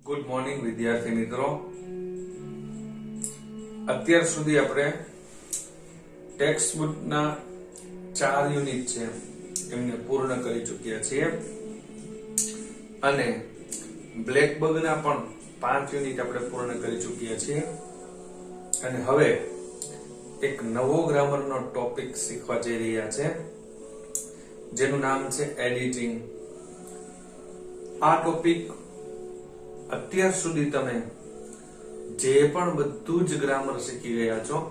Good morning વિદ્યાર્થી મિત્રો, અત્યાર સુધી આપણે ટેક્સ્ટ બુકના 4 યુનિટ છે એમને પૂર્ણ કરી ચૂક્યા છીએ અને બ્લેકબગના પણ 5 યુનિટ આપણે પૂર્ણ કરી ચૂક્યા છીએ અને હવે એક નવો ગ્રામરનો ટોપિક શીખવા જઈ રહ્યા છે જેનું નામ છે એડિટિંગ. આ ટોપિક અત્યાર સુધી તમે જે પણ બધું જ ગ્રામર શીખી ગયા છો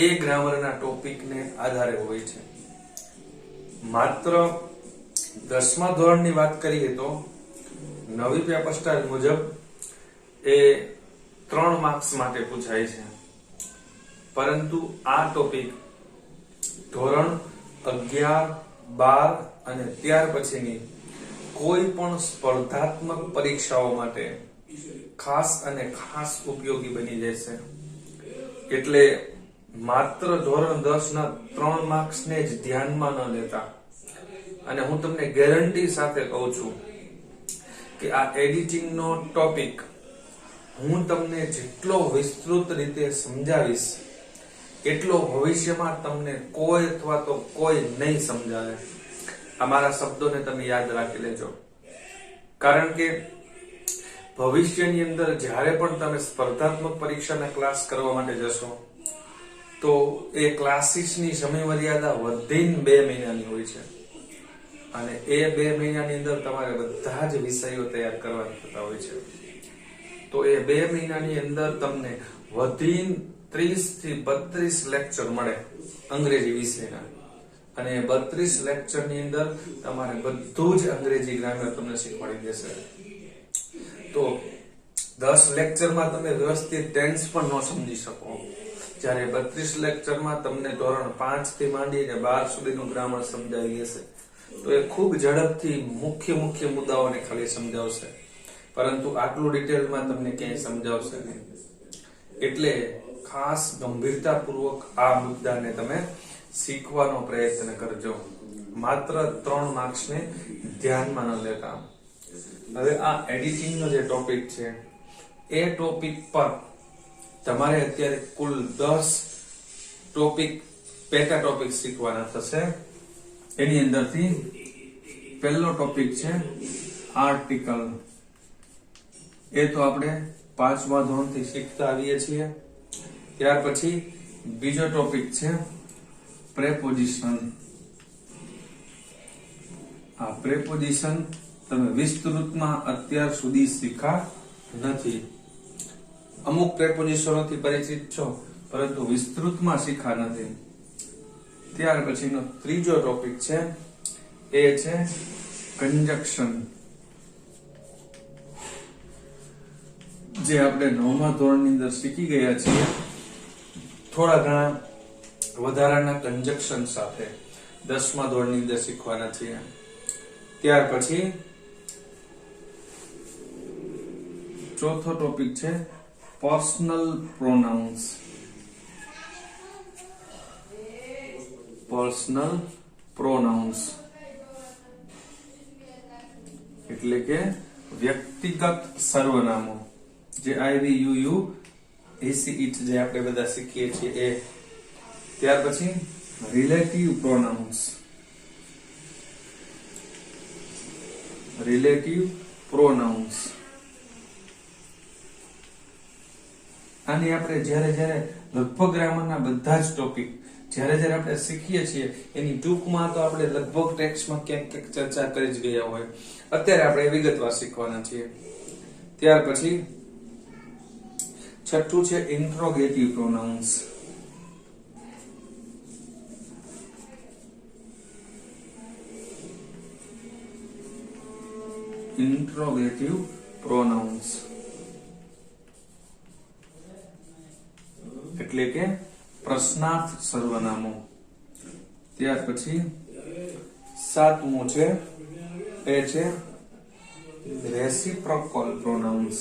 એ ગ્રામરના ટોપિકને આધારે હોય છે. માત્ર 10મા ધોરણની વાત કરીએ તો નવી પેપર સ્ટાઇલ મુજબ એ 3 માર્ક્સ માટે પૂછાય છે, પરંતુ આ ટોપિક ધોરણ 11, 12 અને ત્યાર પછીની કોઈ પણ સ્પર્ધાત્મક પરીક્ષાઓ માટે ખાસ અને ખાસ ઉપયોગી બની જશે. એટલે માત્ર ધોરણ 10 ના 3 માર્ક્સને જ ધ્યાનમાં ન લેતા, અને હું તમને ગેરંટી સાથે કહું છું કે આ એડિટિંગનો ટોપિક હું તમને જેટલો વિસ્તૃત રીતે સમજાવીશ એટલો ભવિષ્યમાં તમને કોઈ અથવા તો કોઈ નહીં સમજાવે. અમારા શબ્દોને તમે યાદ રાખી લેજો, કારણ કે ભવિષ્યની અંદર જ્યારે પણ તમે સ્પર્ધાત્મક પરીક્ષાના ક્લાસ કરવા માટે જશો તો એ ક્લાસીસની સમયમર્યાદા વધીને 2 મહિનાની હોય છે અને એ 2 મહિનાની અંદર તમારે બધા જ વિષયો તૈયાર કરવાના થતા હોય છે. તો એ 2 મહિનાની અંદર તમને વધીને 30 થી 32 લેક્ચર મળે અંગ્રેજી વિષયના, અને 32 લેક્ચરની અંદર તમારે બધું જ અંગ્રેજી ગ્રામર તમને શીખવાડી દેશે. તો 10 લેક્ચરમાં તમે વ્યવસ્થિત ટેન્સ પણ ન સમજી શકો, જ્યારે 32 લેક્ચરમાં તમને ધોરણ 5 થી માંડીને 12 સુધીનું ગ્રામર સમજાવી દેશે. તો એ ખૂબ ઝડપથી મુખ્ય મુદ્દાઓને ખાલી સમજાવશે, પરંતુ આટલું ડિટેલમાં તમને ક્યાંય સમજાવશે નહીં. એટલે ખાસ ગંભીરતાપૂર્વક આ મુદ્દાને તમે શીખવાનો પ્રયત્ન કરજો, માત્ર 3 માર્ક્સને ધ્યાનમાં ન લેતા. હવે આ એડિટિંગનો જે ટોપિક છે એ ટોપિક પર તમારે અત્યારે કુલ 10 ટોપિક પેટા ટોપિક શીખવાના થશે. એની અંદરથી પહેલો ટોપિક છે આર્ટિકલ. એ તો આપણે 5મા ધોરણથી શીખતા આવીએ છીએ. ત્યાર પછી બીજો ટોપિક છે પ્રેપોઝિશન. આ પ્રેપોઝિશન તમે વિસ્તૃતમાં અત્યાર સુધી શીખા નથી. અમુક પ્રેપોઝિશનોથી પરિચિત છો, પરંતુ વિસ્તૃતમાં શીખા નથી. ત્યાર પછીનો ત્રીજો ટોપિક છે એ છે કંજક્શન, જે આપણે 9મા ધોરણની અંદર શીખી ગયા છીએ થોડા ઘણા વધારાના કંજક્શન સાથે 10મા ધોરણની અંદર શીખવાના છીએ. ત્યાર પછી ચોથો ટોપિક છે પર્સનલ પ્રોનાઉન્સ. પર્સનલ પ્રોનાઉન્સ એટલે કે વ્યક્તિગત સર્વનામો, જે I U you AC it જે આપણે બધા શીખીએ છીએ એ. ત્યાર પછી રિલેટિવ પ્રોનાઉન્સ. રિલેટિવ પ્રોનાઉન્સ આની આપણે જ્યારે લગભગ ગ્રામરના બધા જ ટોપિક જ્યારે આપણે શીખીએ છીએ એની ટૂંકમાં તો આપણે લગભગ ટેક્સ્ટમાં ક્યાંક ચર્ચા કરી જ ગયા હોય. અત્યારે આપણે વિગતવાર શીખવાના છીએ. ત્યાર પછી છઠ્ઠું છે ઇન્ટ્રોગેટિવ પ્રોનાઉન્સ. ઇન્ટ્રોગેટિવ પ્રોનાઉન્સ એટલે કે પ્રશ્નાર્થ સર્વનામો. ત્યાર પછી 7મું છે એ છે રેસિપ્રોકલ પ્રોનાઉન્સ.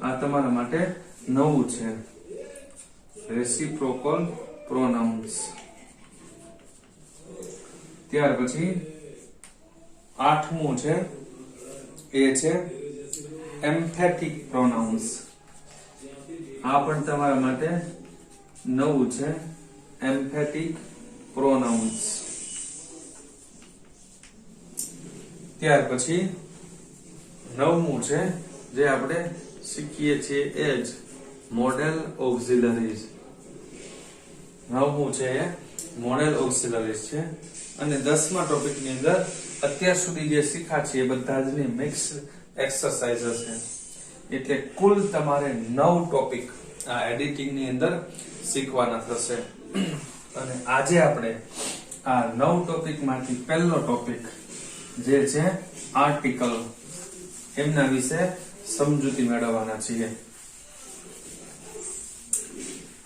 આ તમારા માટે નવું છે, રેસિપ્રોકલ પ્રોનાઉન્સ. ત્યાર પછી 8મું છે એ છે એમ્ફેટિક પ્રોનાઉન્સ. આ પણ તમારા માટે નવું છે, એમ્ફેટિક પ્રોનાઉન્સ. ત્યાર પછી 9મું છે જે આપણે શીખીએ છીએ એ જ મોડેલ ઓક્સિલરીઝ. 9મું છે એ મોડેલ ઓક્સિલરીઝ છે. અને 10મા ટોપિક ની અંદર અત્યાર સુધી જે શીખ્યા છે એ બધા જ ની મિક્સ એક્સરસાઇઝ છે. એટલે કુલ તમારે 9 ટોપિક આ એડિટિંગ ની અંદર શીખવાના થશે. અને આજે આપણે આ 9 ટોપિક માંથી પહેલો ટોપિક જે છે આર્ટિકલ, એમના વિશે સમજૂતી મેળવવાના છીએ.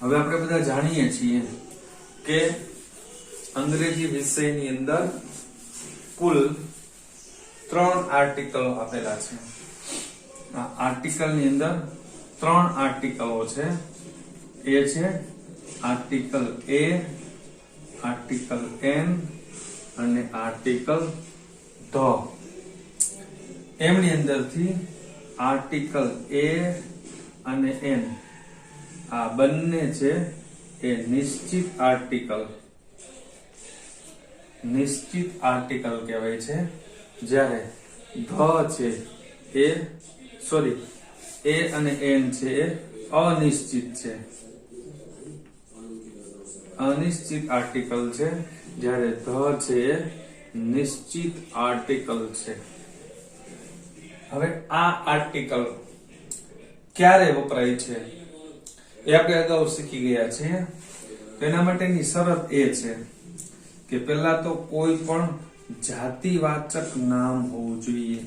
હવે આપણે બધા જાણીએ છીએ કે અંગ્રેજી વિષયની અંદર કુલ 3 આર્ટિકલો આપેલા છે. આ આર્ટિકલ ની અંદર 3 આર્ટિકલો છે. એ છે આર્ટિકલ એ, આર્ટિકલ એન અને આર્ટિકલ ધ. એમની અંદરથી આર્ટિકલ એ અને એન આ બંને છે એ નિશ્ચિત આર્ટિકલ કહેવાય છે. જ્યારે ધ છે એ અને એન છે એ અનિશ્ચિત છે, અનિશ્ચિત આર્ટિકલ છે. જ્યારે ધ છે એ નિશ્ચિત આર્ટિકલ છે. હવે આ આર્ટિકલ ક્યારે વપરાય છે એ આપણે અગાઉ શીખી ગયા છીએ. તેના માટેની શરત એ છે કે પહેલા તો કોઈ પણ જાતિવાચક નામ હોવું જોઈએ.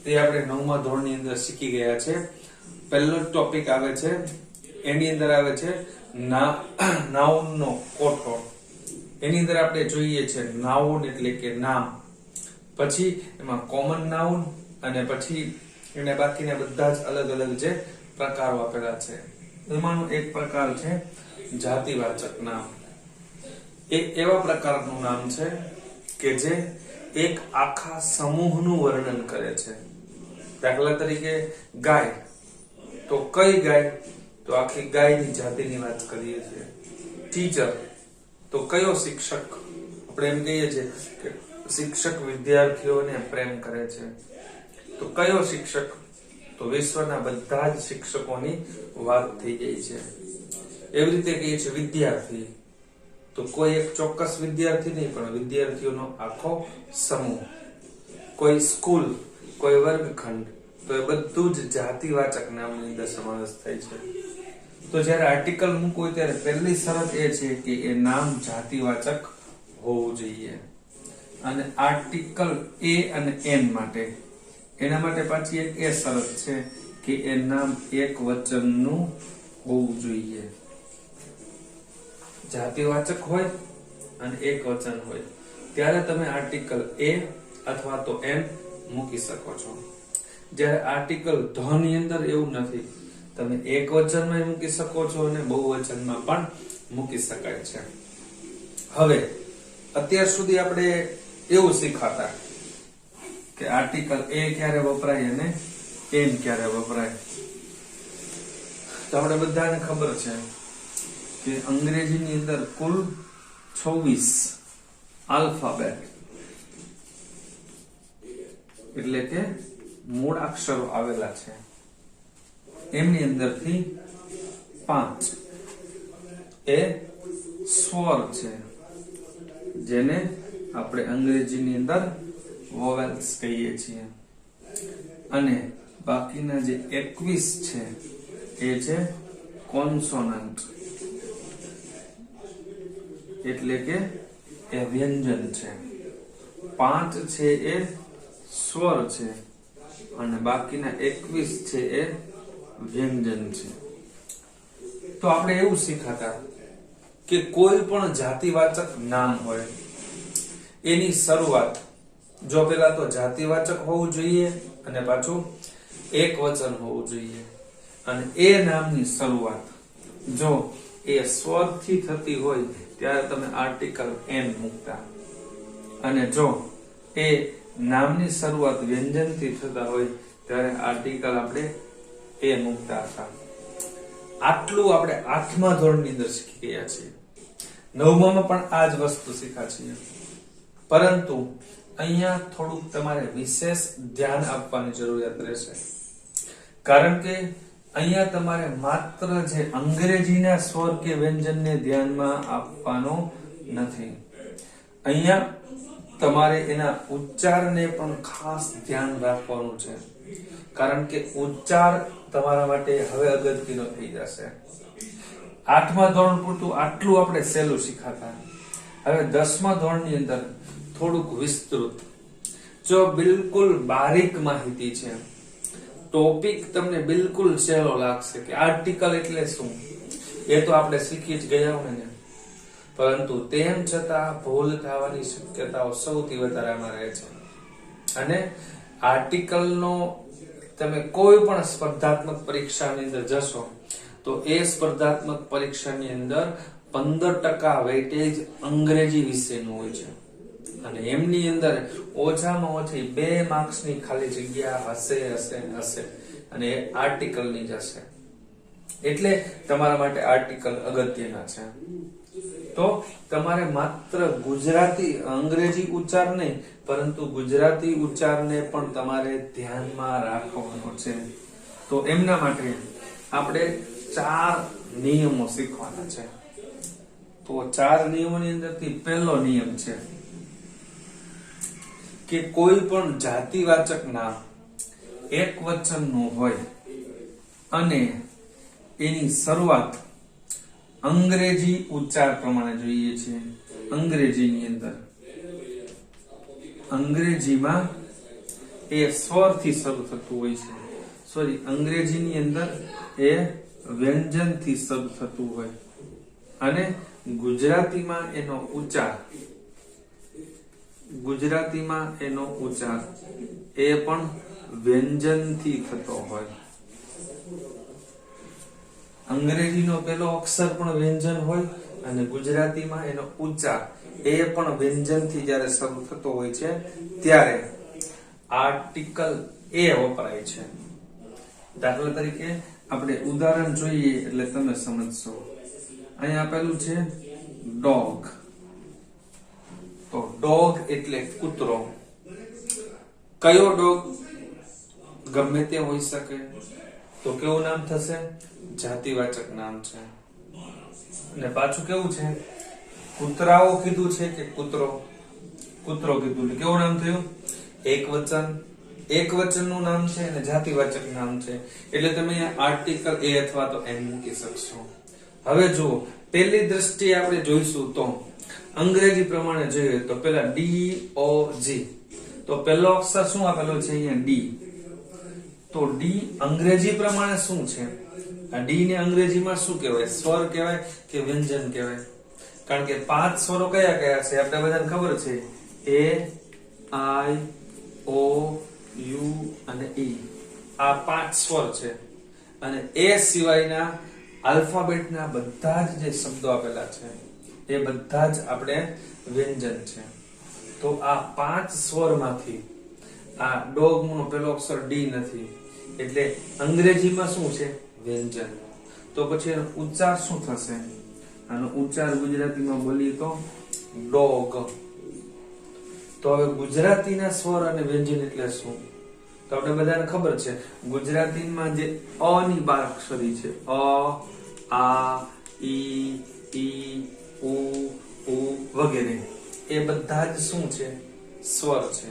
તે આપણે 9મા ધોરણની અંદર શીખી ગયા છે. પહેલો ટોપિક આવે છે, એની અંદર આવે છે નાઉન નો કોઠો. એની અંદર આપણે જોઈએ છે નાઉન એટલે કે નામ, પછી એમાં કોમન નાઉન, અને પછી એને બાકીના બધા જ અલગ અલગ જે પ્રકારો આપેલા છે. એમાંનો એક પ્રકાર છે જાતિવાચક નામ. એક એવા પ્રકારનું નામ છે કે જે એક આખા સમૂહનું વર્ણન કરે છે. દાખલા તરીકે ગાય, તો કઈ ગાય? તો આખી ગાયની જાતિની વાત કરીએ છીએ. ટીચર, તો કયો શિક્ષક? આપણે એમ કહીએ છીએ કે શિક્ષક વિદ્યાર્થીઓને પ્રેમ કરે છે. તો કયો શિક્ષક? તો વિશ્વના બધા જ શિક્ષકોની વાત થઈ ગઈ છે. એવી રીતે કહીએ છીએ વિદ્યાર્થી, તો કોઈ એક ચોક્કસ વિદ્યાર્થી નહીં, પણ વિદ્યાર્થીઓનો આખો સમૂહ. કોઈ સ્કૂલ, કોઈ વર્ગખંડ, તો એ બધું જ જાતિવાચક નામની અંદર સમાવેશ થાય છે. તો જ્યારે આર્ટિકલ મૂકવું હોય ત્યારે પહેલી શરત એ છે કે એ નામ જાતિવાચક હોવું જોઈએ. અને આર્ટિકલ એ અને એન માટે, એના માટે પાછી એક એ શરત છે કે એ નામ એક વચનનું હોવું જોઈએ. જાતિવાચક હોય અને એક વચન હોય ત્યારે તમે આર્ટિકલ એ અથવા તો એન મૂકી શકો છો. જ્યારે આર્ટિકલ ધ ની અંદર એવું નથી. તમે એક વચનમાં મૂકી શકો છો અને બહુવચનમાં પણ મૂકી શકાય છે. હવે અત્યાર સુધી આપણે એવું શીખાતા કે આર્ટિકલ એ ક્યારે વપરાય અને એન ક્યારે વપરાય. તો આપણે બધાને ખબર છે કે અંગ્રેજીની અંદર કુલ 26 આલ્ફાબેટ એટલે કે મૂળ અક્ષરો આવેલા છે. એમની અંદરથી 5 એ સ્વર છે, જેને આપણે અંગ્રેજીની અંદર વોવેલ્સ કહીએ છીએ. અને બાકીના જે 21 છે એ છે કોન્સોનન્ટ એટલે કે એ વ્યંજન છે. 5 છે એ સ્વર છે અને બાકીના 21 છે એ વ્યંજન છે. તો આપણે એવું શીખાતા કે કોઈ પણ જાતિવાચક નામ હોય એની શરૂઆત જો પેલા તો જાતિવાચક હોવું જોઈએ અને પાછું એક વચન હોવું જોઈએ. અને એ નામની શરૂઆત જો એ સ્વરથી થતી હોય ત્યારે તમે આર્ટિકલ એન મૂકતા, અને જો એ નામની શરૂઆત વ્યંજનથી થતા હોય ત્યારે આર્ટિકલ આપણે એ મૂકતા હતા. આટલું આપણે 8મા ધોરણની અંદર શીખી ગયા છીએ. 9મામાં પણ આ જ વસ્તુ શીખ્યા છીએ, પરંતુ અહીંયા થોડુંક તમારે વિશેષ ધ્યાન આપવાની જરૂરિયાત રહેશે. કારણ કે અહીંયા તમારે માત્ર જે અંગ્રેજીના સ્વર કે વ્યંજનને ધ્યાનમાં આપવાનો નથી, અહીંયા તમારે એના ઉચ્ચારને પણ ખાસ ધ્યાન રાખવાનું છે. કારણ કે ઉચ્ચાર તમારા માટે હવે અગત્યનો થઈ જશે. 8મા ધોરણ પૂરતું આટલું આપણે સહેલું શીખાતા. હવે 10મા ધોરણની અંદર થોડુંક વિસ્તૃત, જો બિલકુલ બારીક માહિતી છે. ટોપિક તમને બિલકુલ સહેલો લાગશે કે આર્ટિકલ એટલે શું, એ તો આપણે શીખી જ ગયા હોય ને, પરંતુ તેમ છતાં ભૂલ થવાની શક્યતાઓ સૌથી વધારે આમાં રહે છે. અને આર્ટિકલનો તમે કોઈ પણ સ્પર્ધાત્મક પરીક્ષાની અંદર જશો તો એ સ્પર્ધાત્મક પરીક્ષાની અંદર 15% વેઇટેજ અંગ્રેજી વિષયનું હોય છે, અને એમની અંદર ઓછામાં ઓછી 2 માર્ક્સની ખાલી જગ્યા હશે અને એ આર્ટિકલની જ હશે. એટલે તમારા માટે આર્ટિકલ અગત્યના છે. તો તમારે માત્ર ગુજરાતી અંગ્રેજી ઉચ્ચાર નહીં, પરંતુ ગુજરાતી ઉચ્ચારને પણ તમારે ધ્યાનમાં રાખવાનો છે. તો એમના માટે આપણે 4 નિયમો શીખવાના છે. તો 4 નિયમોની અંદરથી પહેલો નિયમ છે કે કોઈ પણ જાતિવાચક નામ એક વચનનું હોય અને એની શરૂઆત અંગ્રેજી ઉચ્ચાર પ્રમાણે જોઈએ છે. અંગ્રેજીની અંદર અંગ્રેજીમાં એ સ્વરથી શરૂ થતું હોય છે. અંગ્રેજીની અંદર એ વ્યંજનથી શરૂ થતું હોય, અને ગુજરાતીમાં એનો ઉચ્ચાર એ પણ વ્યંજનથી થતો હોય. અંગ્રેજીનો પહેલો અક્ષર પણ વ્યંજન હોય અને ગુજરાતીમાં એનો ઉચ્ચાર એ પણ વ્યંજનથી જ્યારે શરૂ થતો હોય છે ત્યારે આર્ટિકલ એ વપરાય છે. દાખલા તરીકે આપણે ઉદાહરણ જોઈએ એટલે તમે સમજશો. અહીં આપેલું છે ડોગ. તો ડોગ એટલે કૂતરો. કયો ડોગ? ગમે તે હોઈ શકે. તો કેવું નામ થશે? જાતિવાચક નામ છે. અને પાછું કેવું છે? કૂતરાઓ કીધું છે કે કૂતરો કીધું એટલે કેવું નામ થયું? એક વચનનું નામ છે અને જાતિવાચક નામ છે. એટલે તમે આર્ટિકલ એ અથવા તો એમ મૂકી શકશો. હવે જુઓ, પહેલી દ્રષ્ટિએ આપણે જોઈશું તો અંગ્રેજી પ્રમાણે જોઈએ તો પેલા DOG. તો પહેલો અક્ષર શું આપેલો છે અહીંયા? D. તો D અંગ્રેજી પ્રમાણે શું છે? આ D ને અંગ્રેજીમાં શું કહેવાય? સ્વર કહેવાય કે વ્યંજન કહેવાય? કારણ કે 5 સ્વરો કયા કયા છે આપણે બધાને ખબર છે. A, I, O, U અને E. આ 5 સ્વર છે, અને એ સિવાયના આલ્ફાબેટના બધા જ જે શબ્દો આપેલા છે એ બધા જ આપણે વ્યંજન છે. તો આ 5 સ્વરમાંથી આ ડોગનો પહેલો અક્ષર D નથી, એટલે અંગ્રેજીમાં શું છે? વ્યંજન. તો પછી એનો ઉચ્ચાર શું થશે? આનો ઉચ્ચાર ગુજરાતીમાં બોલીએ તો ડોગ. તો હવે ગુજરાતીના સ્વર અને વ્યંજન એટલે શું? તો આપણે બધાને ખબર છે, ગુજરાતીમાં જે અ ની 12 અક્ષરી છે, અ, આ, ઈ, ઉ, વગેરે, એ બધા જ શું છે? સ્વર છે.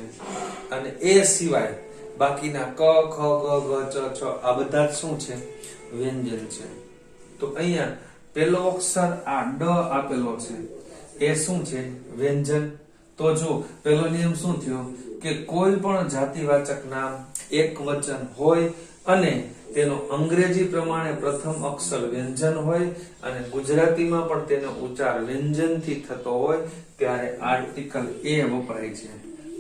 અને એ સિવાય બાકીના ક, ખ, ગ, ઘ, ચ, છ આ બધા જ શું છે? વ્યંજન છે. તો અહીંયા પહેલો અક્ષર આ ડ આપેલો છે, એ શું છે? વ્યંજન. તો જો પહેલો નિયમ શું થયો કે કોઈ પણ જાતિવાચક નામ એક વચન હોય અને તેનો અંગ્રેજી પ્રમાણે પ્રથમ અક્ષર વ્યંજન હોય અને ગુજરાતીમાં પણ તેનો ઉચ્ચાર વ્યંજનથી થતો હોય ત્યારે આર્ટિકલ એ વપરાય છે.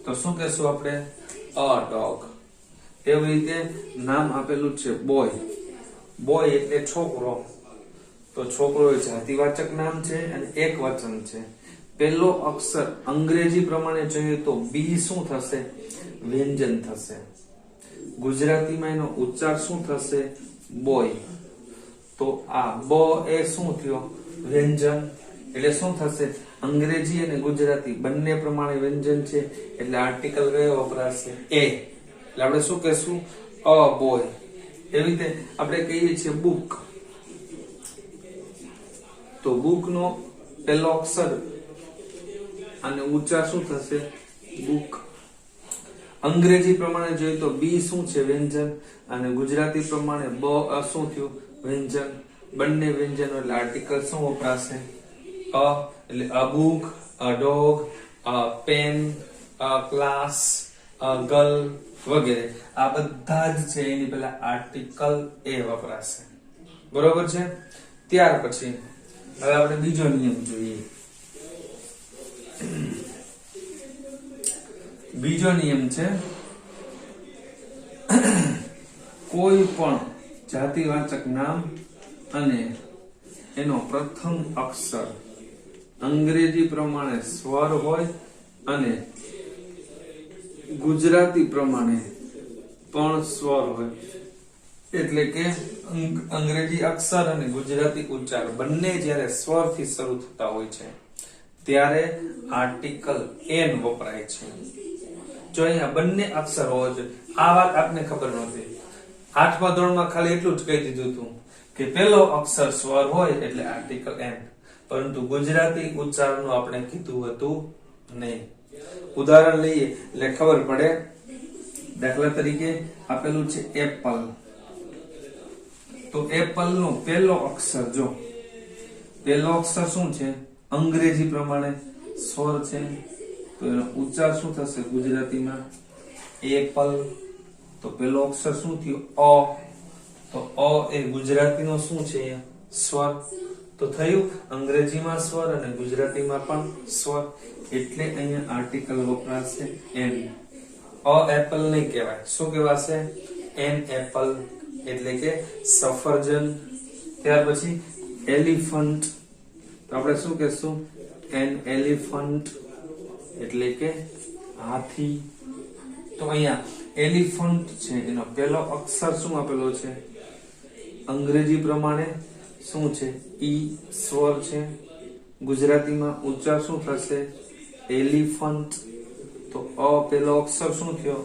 તો શું કહેશું આપણે? A dog. એવી રીતે નામ આપેલું છે બોય. બોય એટલે છોકરો. તો છોકરો એ જાતિવાચક નામ છે અને એક વચન છે. પહેલો અક્ષર અંગ્રેજી પ્રમાણે જોઈએ તો B શું થશે? વ્યંજન થશે. ગુજરાતીમાં એનો ઉચ્ચાર શું થશે? બોય. તો આ બ એ શું થયો? વ્યંજન. એટલે શું થશે? અંગ્રેજી અને ગુજરાતી બંને પ્રમાણે વ્યંજન છે એટલે આર્ટિકલ કયો વપરાશે? એ. એટલે આપણે શું કહેશું? A boy. એવી રીતે આપણે કહીએ છીએ બુક. તો બુક નો પહેલો અક્ષર અને ઉચ્ચાર શું થશે? બુક. અંગ્રેજી પ્રમાણે જોઈએ તો બી શું છે? વ્યંજન. અને ગુજરાતી પ્રમાણે બ શું થયું? વ્યંજન. બંને વ્યંજનો એટલે આર્ટિકલ શું વપરાશે? અ. એટલે a book, a dog, a pen, a class, a girl વગેરે આ બધા જ છે એની પહેલા આર્ટિકલ એ વપરાશે. બરોબર છે? ત્યાર પછી હવે આપણે બીજો નિયમ જોઈએ. બીજો નિયમ છે કોઈ પણ જાતિવાચક નામ અને એનો પ્રથમ અક્ષર અંગ્રેજી પ્રમાણે સ્વર હોય અને ગુજરાતી પ્રમાણે પણ સ્વર હોય. એટલે કે અંગ્રેજી અક્ષર અને ગુજરાતી ઉચ્ચાર બંને જ્યારે સ્વરથી શરૂ થતા હોય છે ત્યારે આર્ટિકલ એન વપરાય છે. જો અહીંયા બંને અક્ષર હોવા જોઈએ. આ વાત આપને ખબર નહોતી. 8મા ધોરણમાં ખાલી એટલું જ કહી દીધું હતું કે પહેલો અક્ષર સ્વર હોય એટલે આર્ટિકલ એન. પરંતુ ગુજરાતી ઉચ્ચારનું આપણે કીધું હતું નહીં. ઉદાહરણ લઈએ એટલે ખબર પડે. દાખલા તરીકે આપેલું છે એપલ. તો એપલ નો પહેલો અક્ષર જો પહેલો અક્ષર શું છે? અંગ્રેજી પ્રમાણે સ્વર છે. તો એનો ઉચ્ચાર શું થશે ગુજરાતીમાં? એપલ. તો પહેલો અક્ષર શું થયો? અ. તો અ એ ગુજરાતીનો શું છે? સ્વર. તો થયું અંગ્રેજીમાં સ્વર અને ગુજરાતીમાં પણ સ્વર. એટલે અહીંયા આર્ટિકલ વપરાશે એન. અ એપલ નહીં કહેવાય. શું કહેવાશે? An apple. એટલે કે સફરજન. ત્યાર પછી એલિફન્ટ. તો આપણે શું કહેશું? An elephant. એટલે કે હાથી. તો અહીંયા એલિફન્ટ છે એનો પહેલો અક્ષર શું આપેલો છે? અંગ્રેજી પ્રમાણે શું છે? ઈ સ્વર છે. ગુજરાતીમાં ઉચ્ચાર શું થશે? એલિફન્ટ. તો અ પહેલો અક્ષર શું થયો?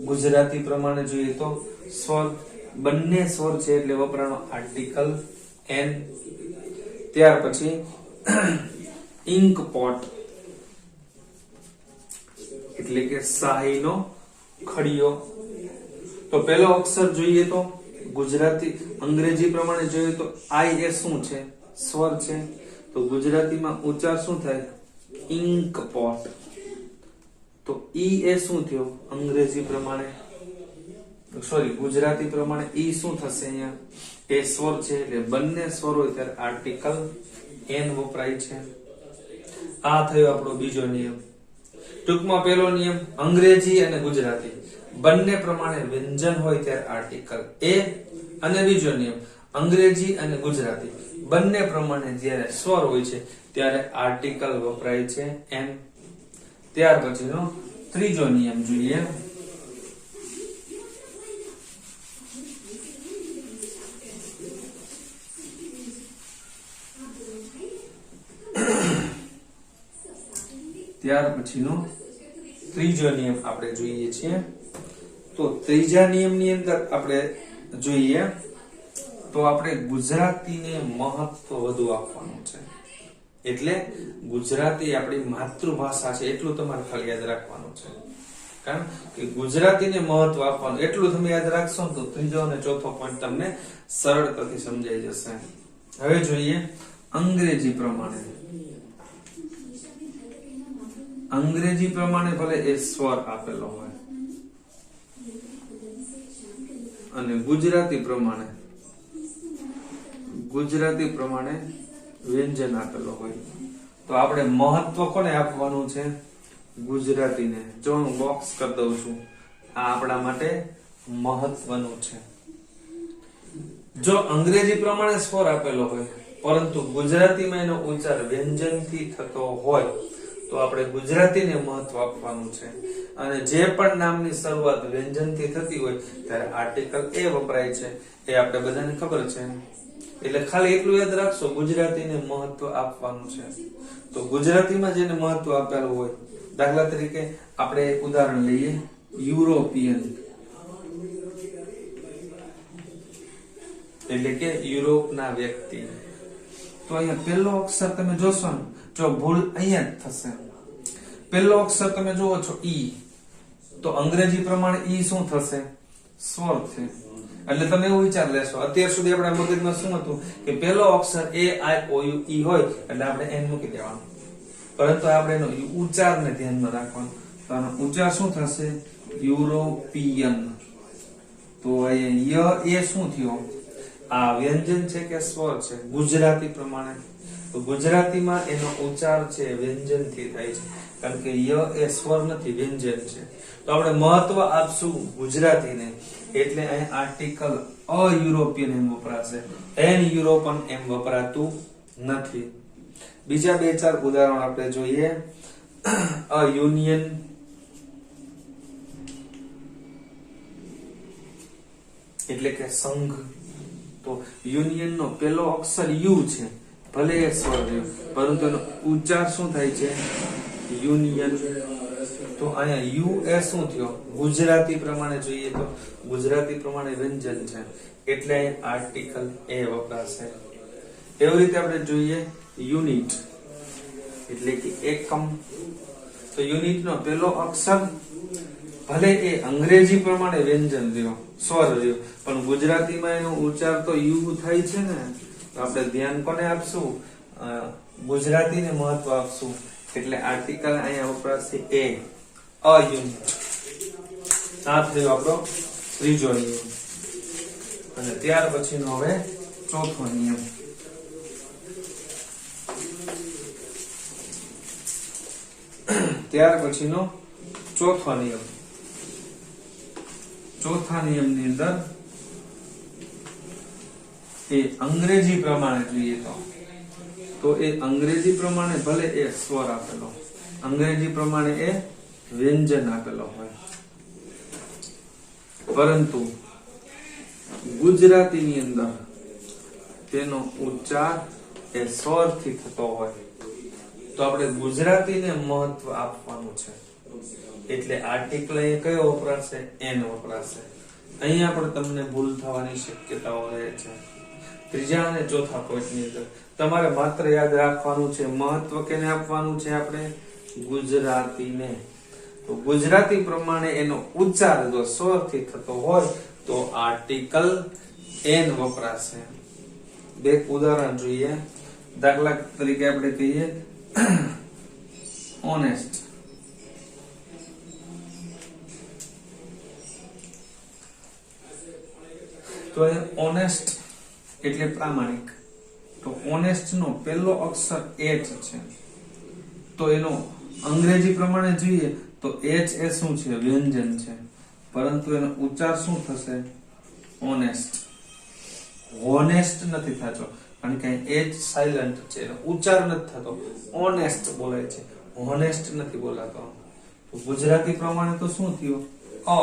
ગુજરાતી પ્રમાણે જોઈએ તો સ્વર. બંને સ્વર છે એટલે વપરાનો આર્ટિકલ એન. ત્યાર પછી ઇન્ક પોટ એટલે કે શાહીનો ખડિયો. તો પહેલો અક્ષર જોઈએ તો ગુજરાતી અંગ્રેજી પ્રમાણે જોઈએ તો આઈ એ શું છે? સ્વર છે. તો ગુજરાતીમાં ઉચ્ચાર શું થાય? Ink pot. તો ઈ એ શું થયો? અંગ્રેજી પ્રમાણે સોરી ગુજરાતી પ્રમાણે ઈ શું થશે? અહીંયા એ સ્વર છે એટલે બંને સ્વર હોય ત્યારે આર્ટિકલ એન વપરાય છે. આ થયો આપણો બીજો નિયમ. ટૂંકમાં પહેલો નિયમ અંગ્રેજી અને ગુજરાતી બંને પ્રમાણે વ્યંજન હોય ત્યારે આર્ટિકલ એ. અને બીજો નિયમ અંગ્રેજી અને ગુજરાતી બંને પ્રમાણે જ્યારે સ્વર હોય છે ત્યારે આર્ટિકલ વપરાય છે એન. ત્યાર પછીનો ત્રીજો નિયમ જોઈએ. ત્યાર પછીનો ત્રીજો નિયમ આપણે જોઈએ છીએ. તો ત્રીજા નિયમની અંદર આપણે જોઈએ તો આપણે ગુજરાતીને મહત્વ વધુ આપવાનું છે. એટલે ગુજરાતી આપણી માતૃભાષા છે એટલું તમારે ખાલી યાદ રાખવાનું છે. કારણ કે ગુજરાતીને મહત્વ આપવાનું એટલું તમે યાદ રાખશો તો ત્રીજો અને ચોથો પોઈન્ટ તમને સરળતાથી સમજાઈ જશે. હવે જોઈએ અંગ્રેજી પ્રમાણે. અંગ્રેજી પ્રમાણે ભલે એ સ્વર આપેલો હોય અને ગુજરાતી પ્રમાણે વ્યંજન આપેલો હોય તો આપણે મહત્વ કોને આપવાનું છે? ગુજરાતીને. જો હું બોક્સ કરી દઉં છું આ આપણા માટે મહત્વનું છે. જો અંગ્રેજી પ્રમાણે સ્વર આપેલો હોય પરંતુ ગુજરાતીમાં એનો ઉચ્ચાર વ્યંજનથી થતો હોય તો આપણે ગુજરાતીને મહત્વ આપવાનું છે. અને જે પણ નામની શરૂઆત વ્યંજનથી થતી હોય ત્યારે આર્ટિકલ એ વપરાય છે, એ આપણે બધાને ખબર છે. એટલે ખાલી એટલું યાદ રાખશો, ગુજરાતીને મહત્વ આપવાનું છે. તો ગુજરાતીમાં જેને મહત્વ આપેલું હોય, દાખલા તરીકે આપણે એક ઉદાહરણ લઈએ, યુરોપિયન, એટલે કે યુરોપના વ્યક્તિ. તો અહીંયા પહેલો અક્ષર તમે જોશો ને, જો ભૂલ અહીંયા જ થશે. પહેલો અક્ષર તમે જોવો છો ઈ, તો અંગ્રેજી પ્રમાણે ઈ શું થશે? સ્વર છે. એટલે તમે એવું વિચાર લેશો, અત્યાર સુધી આપણા મગજમાં શું હતું કે પહેલો અક્ષર એ આઈ ઓ યુ ઈ હોય એટલે આપણે એન મૂકી દેવાનું, પરંતુ આપણે એનો ઉચ્ચારને ધ્યાનમાં રાખવાનું. તો આનો ઉચ્ચાર શું થશે? યુરોપિયન. તો અહીંયા ય એ શું થયો? આ વ્યંજન છે કે સ્વર છે? ગુજરાતી પ્રમાણે તો ગુજરાતીમાં એનો ઉચ્ચાર છે વ્યંજનથી થાય છે, કારણ કે ય એ સ્વર નથી, વ્યંજન છે. તો આપણે મહત્વ આપશું ગુજરાતીને, એટલે અહીં આર્ટિકલ અ યુરોપિયન એમ વપરાશે, એન યુરોપન એમ વપરાતું નથી. બીજા બે ચાર ઉદાહરણ આપણે જોઈએ. અ યુનિયન, એટલે કે સંઘ. તો યુનિયન નો પહેલો અક્ષર યુ છે, ભલે એ સ્વર રહ્યો, પરંતુ એનો ઉચ્ચાર શું થાય છે? યુનિયન. તો અહીંયા યુ એ શું થયો? ગુજરાતી પ્રમાણે જોઈએ તો ગુજરાતી પ્રમાણે વ્યંજન છે, એટલે આર્ટિકલ એ વપરાશે. એવી રીતે આપણે જોઈએ યુનિટ, એટલે કે એકમ. તો યુનિટ નો પહેલો અક્ષર ભલે એ અંગ્રેજી પ્રમાણે વ્યંજન રહ્યો, સ્વર રહ્યો, પણ ગુજરાતીમાં એનો ઉચ્ચાર તો યુ થાય છે ને. તો આપણે ધ્યાન કોને આપશું? ગુજરાતીને મહત્વ આપશું, એટલે આર્ટિકલ અહીંયા વપરાશે એ, અ યુનિટ. આ થયો આપણો ત્રીજો નિયમ. અને ત્યાર પછીનો હવે ચોથો નિયમ. ત્યાર પછીનો ચોથો નિયમ. ચોથા નિયમની અંદર એ અંગ્રેજી પ્રમાણે જોઈએ તો એ અંગ્રેજી પ્રમાણે ભલે એ સ્વર આપેલો, અંગ્રેજી પ્રમાણે એ વ્યંજન આપેલો હોય, પરંતુ ગુજરાતીની અંદર તેનો ઉચ્ચાર એ સ્વરથી થતો હોય, તો આપણે ગુજરાતીને મહત્વ આપવાનું છે. એટલે આર્ટિકલ અહીં કયો વપરાશે? એન વપરાશે. અહીંયા પણ તમને ભૂલ થવાની શક્યતાઓ રહે છે. ત્રીજા અને ચોથા પોઈન્ટની અંદર તમારે માત્ર યાદ રાખવાનું છે, મહત્વ કેને આપવાનું છે? આપણે ગુજરાતીને. તો ગુજરાતી પ્રમાણે એનો ઉચ્ચાર જો સ્વરથી થતો હોય તો આર્ટિકલ એન વપરાશે. બે ઉદાહરણ જોઈએ. દાખલા તરીકે આપણે કહીએ ઓનેસ્ટ. તો ઓનેસ્ટ એટલે પ્રામાણિક. તો ઓનેસ્ટ નો પહેલો અક્ષર એચ છે, તો એનો અંગ્રેજી પ્રમાણે જોઈએ તો એચ એ શું છે? વ્યંજન છે, પરંતુ એનો ઉચ્ચાર શું થશે? ઓનેસ્ટ. હોનેસ્ટ નથી થતો, કારણ કે એચ સાયલન્ટ છે, એનો ઉચ્ચાર નથી થતો, ઓનેસ્ટ બોલાય છે, હોનેસ્ટ નથી બોલાતો. તો ગુજરાતી પ્રમાણે તો શું થયું? અ.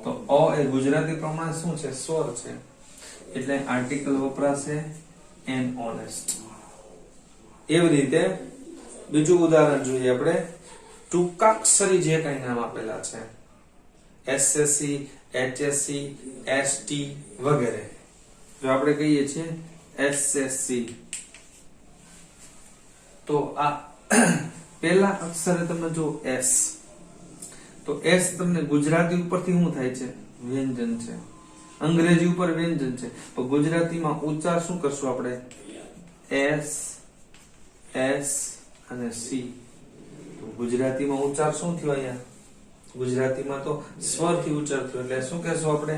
તો અ એ ગુજરાતી પ્રમાણે શું છે? સ્વર છે, એટલે આર્ટિકલ વપરાશે એન, ઓનેસ્ટ. એવી રીતે બીજું ઉદાહરણ જોઈએ આપણે. ટૂંકાક્ષરી જે કઈ નામ આપેલા છે, એસએસસી, એચએસસી, એસટી વગેરે. જો આપણે કહીએ છીએ એસએસસી, તો આ પહેલા અક્ષરે તમે જો એસ, તો એસ તમને ગુજરાતી ઉપરથી શું થાય છે? વ્યંજન છે. અંગ્રેજી ઉપર વ્યંજન છે, તો ગુજરાતીમાં ઉચ્ચાર શું કરશું આપણે? એસ, એસ અને સી. તો ગુજરાતીમાં ઉચ્ચાર શું થયો? અહીંયા ગુજરાતીમાં તો સ્વરથી ઉચ્ચાર થયો, એટલે શું કહેશું આપણે?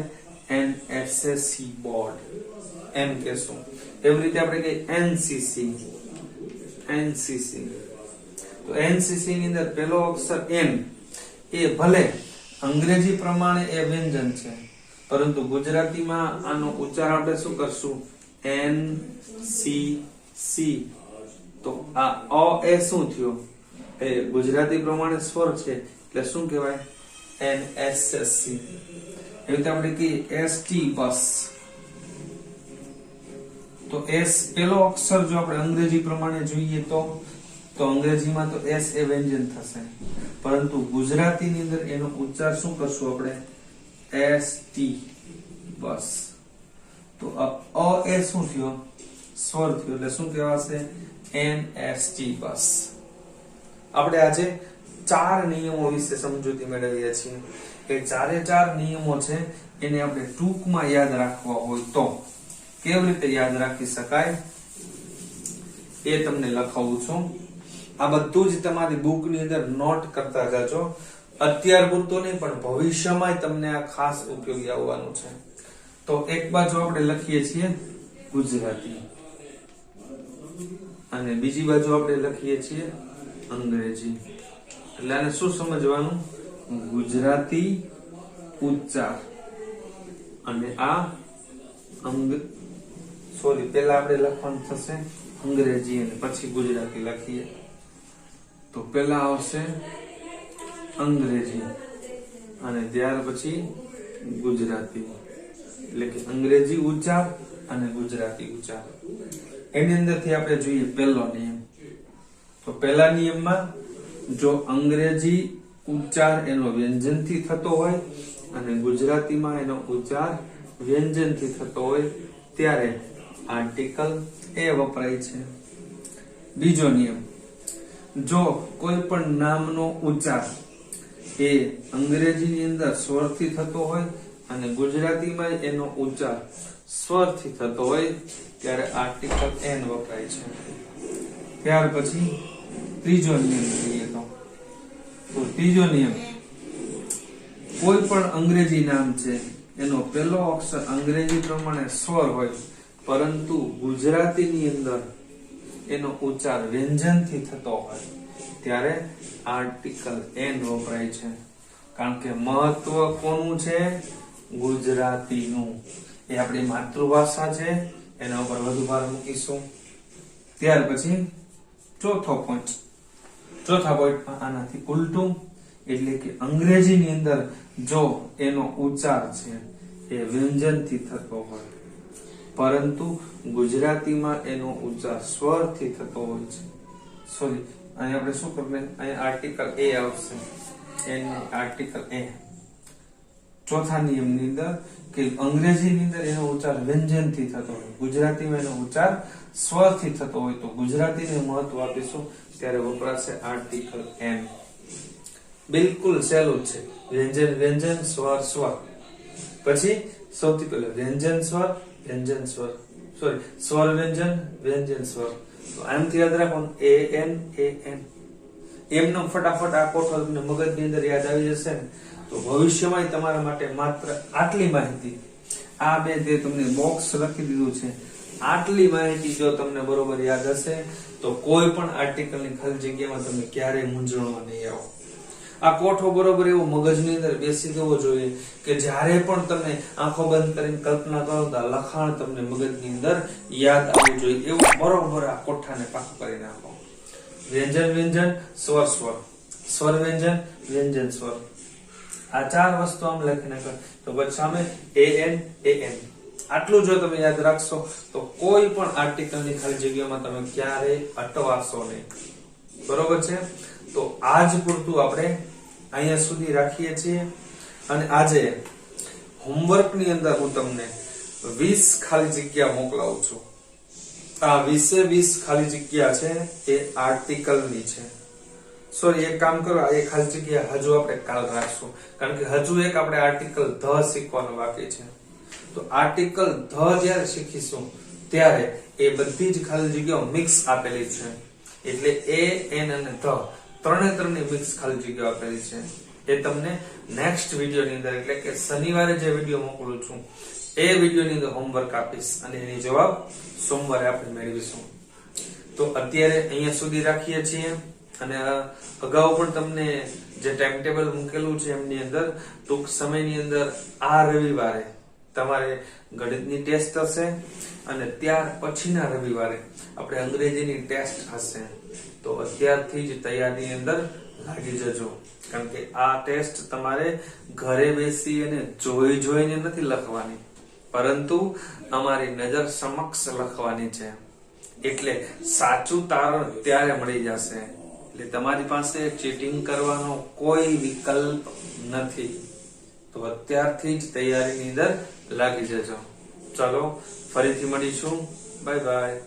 એનએસએસસી બોર્ડ એમ કહેશું. એવી રીતે આપણે કહીએ એનસીસી, એનસીસી. તો એનસીસી ની અંદર પહેલો અક્ષર એન એ ભલે અંગ્રેજી પ્રમાણે એ વ્યંજન છે, પરંતુ ગુજરાતીમાં આનો ઉચ્ચાર આપણે શું કરશું? N C C. તો આ અ એ શું થયો? એ ગુજરાતી પ્રમાણે સ્વર છે એટલે શું કહેવાય? NSSC. એવી રીતે આપણે કહીએ ST બસ, તો S પેલો અક્ષર જો આપણે અંગ્રેજી પ્રમાણે જોઈએ તો અંગ્રેજીમાં તો S એ વ્યંજન થશે, પરંતુ ગુજરાતીની અંદર એનો ઉચ્ચાર શું કરશું આપણે? ST બસ. તો અ એ શું થયો? સ્વર થયો, એટલે શું કહેવાશે? NST બસ. આપણે આજે 4 નિયમો વિશે સમજૂતી મેળવીએ છીએ. એ 4 નિયમો છે એને આપણે ટૂંકમાં યાદ રાખવા હોય તો કેવી રીતે યાદ રાખી શકાય એ તમને લખાવું છું. આ બધું જ તમારી બુકની અંદર નોટ કરતા જાજો. અત્યાર પૂરતો નહીં પણ ભવિષ્યમાં તમને આ ખાસ ઉપયોગી આવવાનું છે. તો એક બાજુ આપણે લખીએ છીએ ગુજરાતી અને બીજી બાજુ આપણે લખીએ છીએ અંગ્રેજી. એટલે આને શું સમજવાનું? ગુજરાતી ઉચ્ચાર અને આ પેલા આપણે લખવાનું થશે અંગ્રેજી અને પછી ગુજરાતી લખીએ. તો પેલા આવશે અંગ્રેજી અને ત્યાર પછી ગુજરાતી, એટલે કે અંગ્રેજી ઉચ્ચાર અને ગુજરાતી ઉચ્ચાર. એની અંદરથી આપણે જોઈએ પહેલો નિયમ. તો પહેલા નિયમમાં જો અંગ્રેજી ઉચ્ચાર એનો વ્યંજનથી થતો હોય અને ગુજરાતીમાં એનો ઉચ્ચાર વ્યંજનથી થતો હોય ત્યારે આર્ટિકલ એ વપરાય છે. બીજો નિયમ, જો કોઈ પણ નામનો ઉચ્ચાર એ અંગ્રેજીની અંદર સ્વરથી થતો હોય અને ગુજરાતીમાં એનો ઉચ્ચાર સ્વરથી થતો હોય ત્યારે આર્ટિકલ એન વપરાય છે. ત્યાર પછી ત્રીજો નિયમ જોઈએ તો ત્રીજો નિયમ, કોઈ પણ અંગ્રેજી નામ છે એનો પહેલો અક્ષર અંગ્રેજી પ્રમાણે સ્વર હોય પરંતુ ગુજરાતીની અંદર એનો ઉચ્ચાર વ્યંજનથી થતો હોય ત્યારે આર્ટિકલ એન વપરાય છે. કારણ કે મહત્વ કોનું છે? ગુજરાતીનું. એ આપણી માતૃભાષા છે, એના ઉપર વધુ ભાર મૂકીશું. ત્યાર પછી ચોથા પોઈન્ટમાં આનાથી ઉલટું, એટલે કે અંગ્રેજીની અંદર જો એનો ઉચ્ચાર છે એ વ્યંજનથી થતો હોય પરંતુ ગુજરાતીમાં એનો ઉચ્ચાર સ્વરથી થતો હોય છે. સોરી, અહીં આપણે શું કરવું? અહીં આર્ટિકલ એ આવશે, આર્ટિકલ એ. ચોથા નિયમની અંદર કે અંગ્રેજીની અંદર એનો ઉચ્ચાર વ્યંજનથી થતો હોય, ગુજરાતીમાં એનો ઉચ્ચાર સ્વરથી થતો હોય તો ગુજરાતીને મહત્વ આપીશું ત્યારે વપરાશે આર્ટિકલ એન. બિલકુલ સહેલું છે. વ્યંજન વ્યંજન, સ્વર સ્વર. પછી સૌથી પહેલા વ્યંજન સ્વર, વ્યંજન સ્વર, સોરી સ્વર વ્યંજન, વ્યંજન સ્વર. તો આમથી યાદ રાખો એ એન એ એન. એમનો ફટાફટ આ કોઠો તમને મગજની અંદર યાદ આવી જશે ને તો ભવિષ્યમાં તમારા માટે માત્ર આટલી માહિતી, આ બે જે તમને બોક્સ લખી દીધું છે, આટલી માહિતી જો તમને બરોબર યાદ હશે તો કોઈ પણ આર્ટિકલની ખાલી જગ્યામાં તમે ક્યારેય મૂંઝવણમાં નહીં આવો. આ કોઠો બરોબર એવો મગજની અંદર બેસી જવો જોઈએ કે જ્યારે પણ તમે આંખો બંધ કરીને કલ્પના કરો તો લખાણ તમને મગજની અંદર યાદ આવવું જોઈએ. એવું બરોબર આ કોઠાને પાકું કરી નાખો. વ્યંજન વ્યંજન, સ્વર સ્વર, સ્વર વ્યંજન, વ્યંજન સ્વર. આ 4 વસ્તુ આમ લખી નાખો તો પછી સામે an an. આટલું જો તમે યાદ રાખશો તો કોઈ પણ આર્ટિકલની ખાલી જગ્યામાં તમે ક્યારેય અટવાશો નહીં. બરોબર છે? તો આજ પૂરતું આપણે અહીંયા સુધી રાખીએ છીએ અને આજે હોમવર્કની અંદર હું તમને 20 ખાલી જગ્યા મોકલાવું છું. આ 20 ખાલી જગ્યા છે એ આર્ટિકલની છે. સોરી, એક કામ કરો, આ એક ખાલી જગ્યા હજુ આપણે કાલ રાખશું કારણ કે હજુ એક આપણે આર્ટિકલ ધ શીખવાનું બાકી છે. તો આર્ટિકલ ધ જ્યારે શીખીશું ત્યારે એ બધી જ ખાલી જગ્યાઓ મિક્સ આપેલી છે. એટલે એ એન અને ધ ત્રણેની મિક્સ ખાલી જગ્યાઓ આપેલી છે. એ તમને નેક્સ્ટ વિડીયોની અંદર એટલે કે શનિવારે જે વિડીયો મોકલું છું એ વિડીયોની અંદર હોમવર્ક આપીશ અને એની જવાબ સોમવારે આપણે મેળવીશું. તો અત્યારે અહીંયા સુધી રાખીએ છીએ અને અગાઉ પણ તમને જે ટાઈમ ટેબલ મૂકેલું છે એમની અંદર ટૂંક સમયની અંદર આ રવિવારે તમારે ગણિતની ટેસ્ટ હશે અને ત્યાર પછીના રવિવારે આપણે અંગ્રેજીની ટેસ્ટ હશે. તો અત્યારથી જ તૈયારીની અંદર લાગી જજો, કારણ કે આ ટેસ્ટ તમારે ઘરે બેસી અને જોઈને નથી લખવાની, પરંતુ અમારી નજર સમક્ષ લખવાની છે. એટલે સાચું તારણ ત્યારે મળી જશે. એટલે તમારી પાસે ચીટિંગ કરવાનો કોઈ વિકલ્પ નથી. તો અત્યારથી જ તૈયારીની અંદર લાગી જજો. ચલો ફરીથી મળીશું. Bye bye.